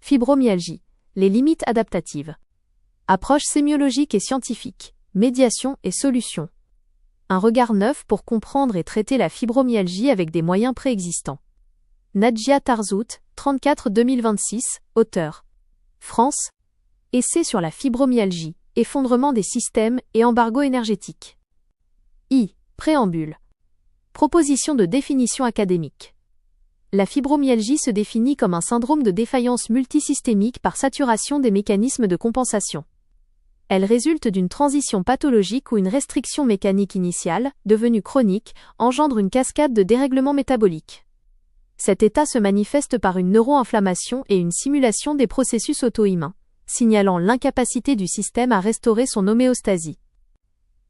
Fibromyalgie. Les limites adaptatives. Approche sémiologique et scientifique. Médiation et solutions. Un regard neuf pour comprendre et traiter la fibromyalgie avec des moyens préexistants. Nadjia Tarzout, 34-2026, auteur. France. Essai sur la fibromyalgie, effondrement des systèmes et embargo énergétique. Préambule. Proposition de définition académique. La fibromyalgie se définit comme un syndrome de défaillance multisystémique par saturation des mécanismes de compensation. Elle résulte d'une transition pathologique où une restriction mécanique initiale, devenue chronique, engendre une cascade de dérèglements métaboliques. Cet état se manifeste par une neuroinflammation et une simulation des processus auto-immuns, signalant l'incapacité du système à restaurer son homéostasie.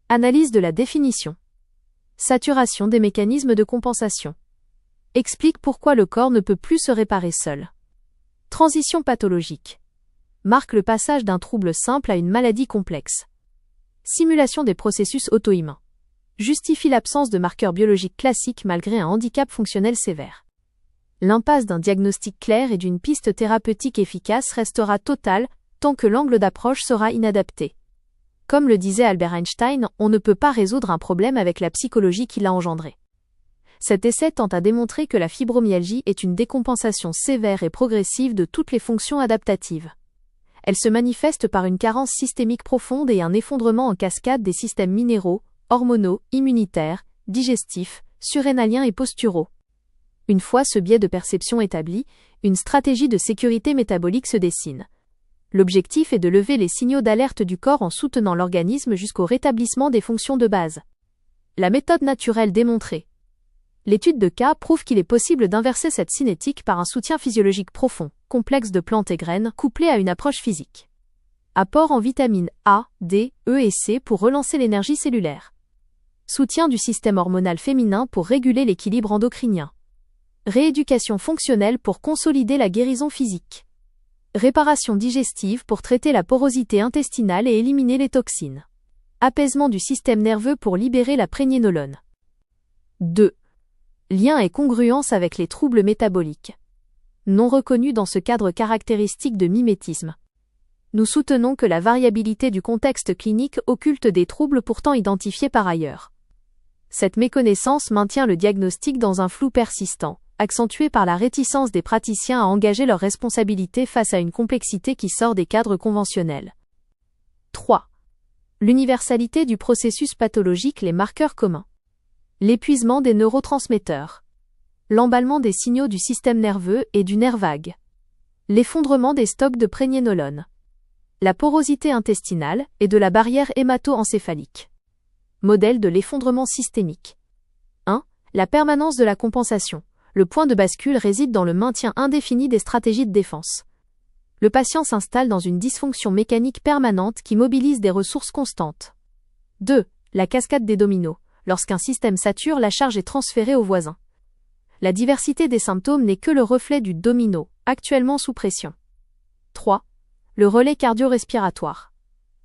Analyse de la définition. Saturation des mécanismes de compensation. Explique pourquoi le corps ne peut plus se réparer seul. Transition pathologique. Marque le passage d'un trouble simple à une maladie complexe. Simulation des processus auto-immuns. Justifie l'absence de marqueurs biologiques classiques malgré un handicap fonctionnel sévère. L'impasse d'un diagnostic clair et d'une piste thérapeutique efficace restera totale tant que l'angle d'approche sera inadapté. Comme le disait Albert Einstein, on ne peut pas résoudre un problème avec la psychologie qui l'a engendré. Cet essai tente à démontrer que la fibromyalgie est une décompensation sévère et progressive de toutes les fonctions adaptatives. Elle se manifeste par une carence systémique profonde et un effondrement en cascade des systèmes minéraux, hormonaux, immunitaires, digestifs, surrénaliens et posturaux. Une fois ce biais de perception établi, une stratégie de sécurité métabolique se dessine. L'objectif est de lever les signaux d'alerte du corps en soutenant l'organisme jusqu'au rétablissement des fonctions de base. La méthode naturelle démontrée. L'étude de cas prouve qu'il est possible d'inverser cette cinétique par un soutien physiologique profond, complexe de plantes et graines, couplé à une approche physique. Apport en vitamines A, D, E et C pour relancer l'énergie cellulaire. Soutien du système hormonal féminin pour réguler l'équilibre endocrinien. Rééducation fonctionnelle pour consolider la guérison physique. Réparation digestive pour traiter la porosité intestinale et éliminer les toxines. Apaisement du système nerveux pour libérer la prégnénolone. 2. Lien et congruence avec les troubles métaboliques. Non reconnus dans ce cadre caractéristique de mimétisme. Nous soutenons que la variabilité du contexte clinique occulte des troubles pourtant identifiés par ailleurs. Cette méconnaissance maintient le diagnostic dans un flou persistant, accentué par la réticence des praticiens à engager leurs responsabilités face à une complexité qui sort des cadres conventionnels. 3. L'universalité du processus pathologique, les marqueurs communs. L'épuisement des neurotransmetteurs. L'emballement des signaux du système nerveux et du nerf vague. L'effondrement des stocks de prégnénolone. La porosité intestinale et de la barrière hémato-encéphalique. Modèle de l'effondrement systémique. 1. La permanence de la compensation. Le point de bascule réside dans le maintien indéfini des stratégies de défense. Le patient s'installe dans une dysfonction mécanique permanente qui mobilise des ressources constantes. 2. La cascade des dominos. Lorsqu'un système sature, la charge est transférée aux voisins. La diversité des symptômes n'est que le reflet du domino, actuellement sous pression. 3. Le relais cardio-respiratoire.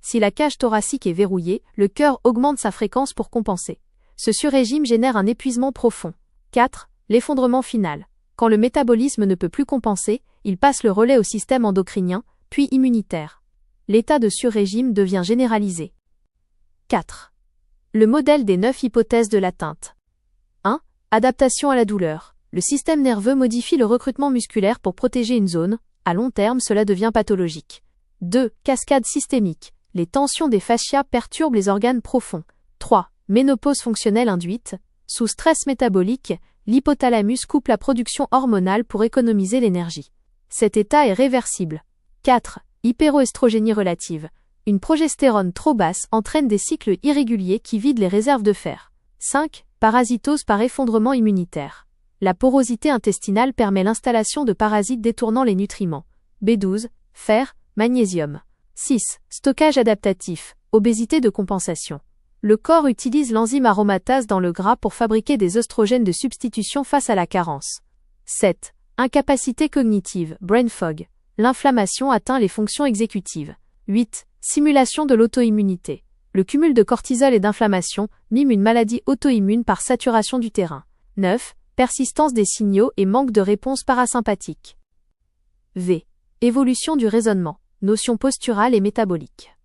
Si la cage thoracique est verrouillée, le cœur augmente sa fréquence pour compenser. Ce surrégime génère un épuisement profond. 4. L'effondrement final. Quand le métabolisme ne peut plus compenser, il passe le relais au système endocrinien, puis immunitaire. L'état de surrégime devient généralisé. 4. Le modèle des 9 hypothèses de l'atteinte. 1. Adaptation à la douleur. Le système nerveux modifie le recrutement musculaire pour protéger une zone. À long terme, cela devient pathologique. 2. Cascade systémique. Les tensions des fascias perturbent les organes profonds. 3. Ménopause fonctionnelle induite. Sous stress métabolique, l'hypothalamus coupe la production hormonale pour économiser l'énergie. Cet état est réversible. 4. Hyperoestrogénie relative. Une progestérone trop basse entraîne des cycles irréguliers qui vident les réserves de fer. 5. Parasitose par effondrement immunitaire. La porosité intestinale permet l'installation de parasites détournant les nutriments. B12, fer, magnésium. 6. Stockage adaptatif. Obésité de compensation. Le corps utilise l'enzyme aromatase dans le gras pour fabriquer des œstrogènes de substitution face à la carence. 7. Incapacité cognitive, brain fog. L'inflammation atteint les fonctions exécutives. 8. Simulation de l'auto-immunité. Le cumul de cortisol et d'inflammation mime une maladie auto-immune par saturation du terrain. 9. Persistance des signaux et manque de réponse parasympathique. V. Évolution du raisonnement, notions posturales et métaboliques.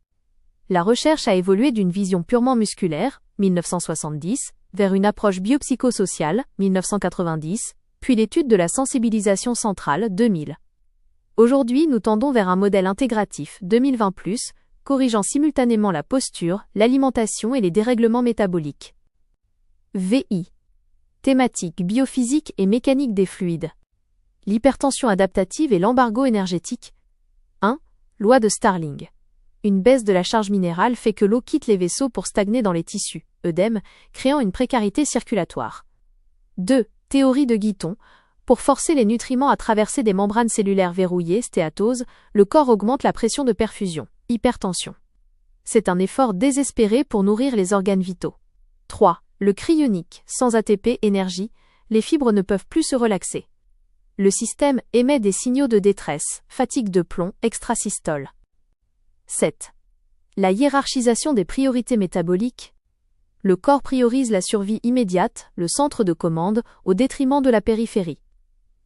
La recherche a évolué d'une vision purement musculaire, 1970, vers une approche biopsychosociale, 1990, puis l'étude de la sensibilisation centrale, 2000. Aujourd'hui, nous tendons vers un modèle intégratif, 2020+, corrigeant simultanément la posture, l'alimentation et les dérèglements métaboliques. VI. Thématique biophysique et mécanique des fluides. L'hypertension adaptative et l'embargo énergétique. 1. Loi de Starling. Une baisse de la charge minérale fait que l'eau quitte les vaisseaux pour stagner dans les tissus, œdème, créant une précarité circulatoire. 2. Théorie de Guiton. Pour forcer les nutriments à traverser des membranes cellulaires verrouillées, stéatose, le corps augmente la pression de perfusion, hypertension. C'est un effort désespéré pour nourrir les organes vitaux. 3. Le cryonique. Sans ATP, énergie, les fibres ne peuvent plus se relaxer. Le système émet des signaux de détresse, fatigue de plomb, extrasystole. 7. La hiérarchisation des priorités métaboliques. Le corps priorise la survie immédiate, le centre de commande, au détriment de la périphérie.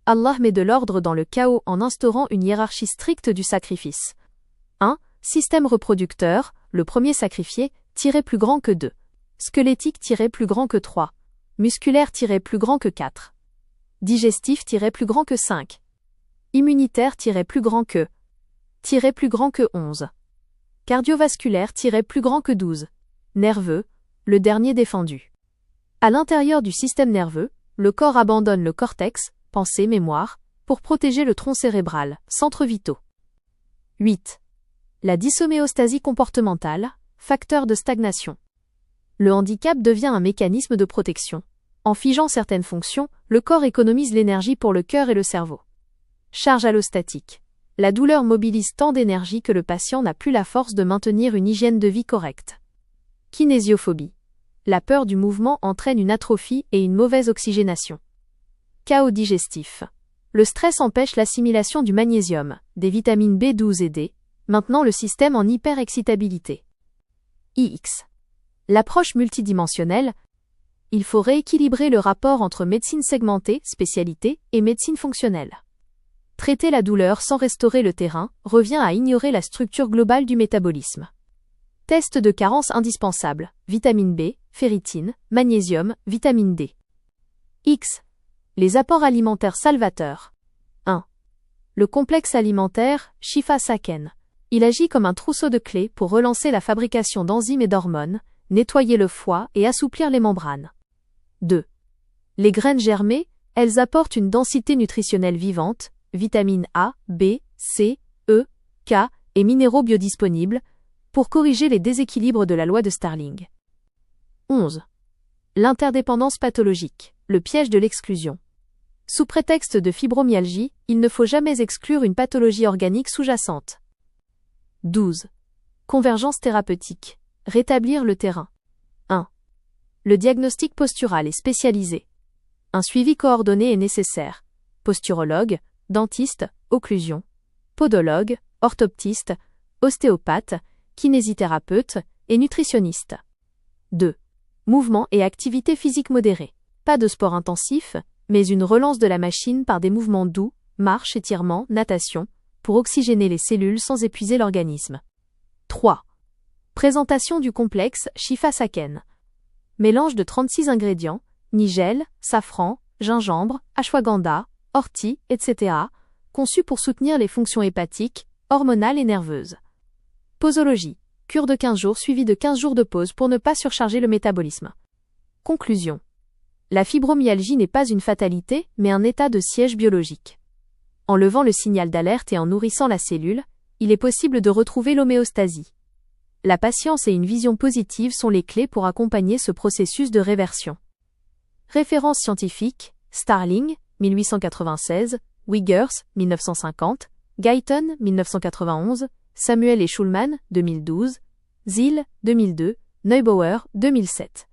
Allah met de l'ordre dans le chaos en instaurant une hiérarchie stricte du sacrifice. 1. Système reproducteur, le premier sacrifié, plus grand que 2. Squelettique, plus grand que 3. Musculaire, plus grand que 4. Digestif, plus grand que 5. Immunitaire, plus grand que. Plus grand que 11. Cardiovasculaire, plus grand que 12. Nerveux, le dernier défendu. À l'intérieur du système nerveux, le corps abandonne le cortex, pensée, mémoire, pour protéger le tronc cérébral, centres vitaux. 8. La dyshoméostasie comportementale, facteur de stagnation. Le handicap devient un mécanisme de protection. En figeant certaines fonctions, le corps économise l'énergie pour le cœur et le cerveau. Charge allostatique. La douleur mobilise tant d'énergie que le patient n'a plus la force de maintenir une hygiène de vie correcte. Kinésiophobie. La peur du mouvement entraîne une atrophie et une mauvaise oxygénation. Chaos digestif. Le stress empêche l'assimilation du magnésium, des vitamines B12 et D, maintenant le système en hyperexcitabilité. IX. L'approche multidimensionnelle. Il faut rééquilibrer le rapport entre médecine segmentée, spécialité, et médecine fonctionnelle. Traiter la douleur sans restaurer le terrain revient à ignorer la structure globale du métabolisme. Test de carence indispensable, vitamine B, ferritine, magnésium, vitamine D. X. Les apports alimentaires salvateurs. 1. Le complexe alimentaire, Shifa Saken. Il agit comme un trousseau de clés pour relancer la fabrication d'enzymes et d'hormones, nettoyer le foie et assouplir les membranes. 2. Les graines germées, elles apportent une densité nutritionnelle vivante, vitamines A, B, C, E, K et minéraux biodisponibles, pour corriger les déséquilibres de la loi de Starling. 11. L'interdépendance pathologique, le piège de l'exclusion. Sous prétexte de fibromyalgie, il ne faut jamais exclure une pathologie organique sous-jacente. 12. Convergence thérapeutique, rétablir le terrain. 1. Le diagnostic postural est spécialisé. Un suivi coordonné est nécessaire. Posturologue, dentiste, occlusion, podologue, orthoptiste, ostéopathe, kinésithérapeute et nutritionniste. 2. Mouvement et activité physique modérée. Pas de sport intensif, mais une relance de la machine par des mouvements doux, marche, étirement, natation, pour oxygéner les cellules sans épuiser l'organisme. 3. Présentation du complexe Shifa Saken. Mélange de 36 ingrédients, nigel, safran, gingembre, ashwagandha, ortie, etc., conçu pour soutenir les fonctions hépatiques, hormonales et nerveuses. Posologie. Cure de 15 jours suivie de 15 jours de pause pour ne pas surcharger le métabolisme. Conclusion. La fibromyalgie n'est pas une fatalité, mais un état de siège biologique. En levant le signal d'alerte et en nourrissant la cellule, il est possible de retrouver l'homéostasie. La patience et une vision positive sont les clés pour accompagner ce processus de réversion. Références scientifiques, Starling, 1896, Wiggers, 1950, Guyton, 1991, Samuel et Schulman, 2012, Ziel, 2002, Neubauer, 2007.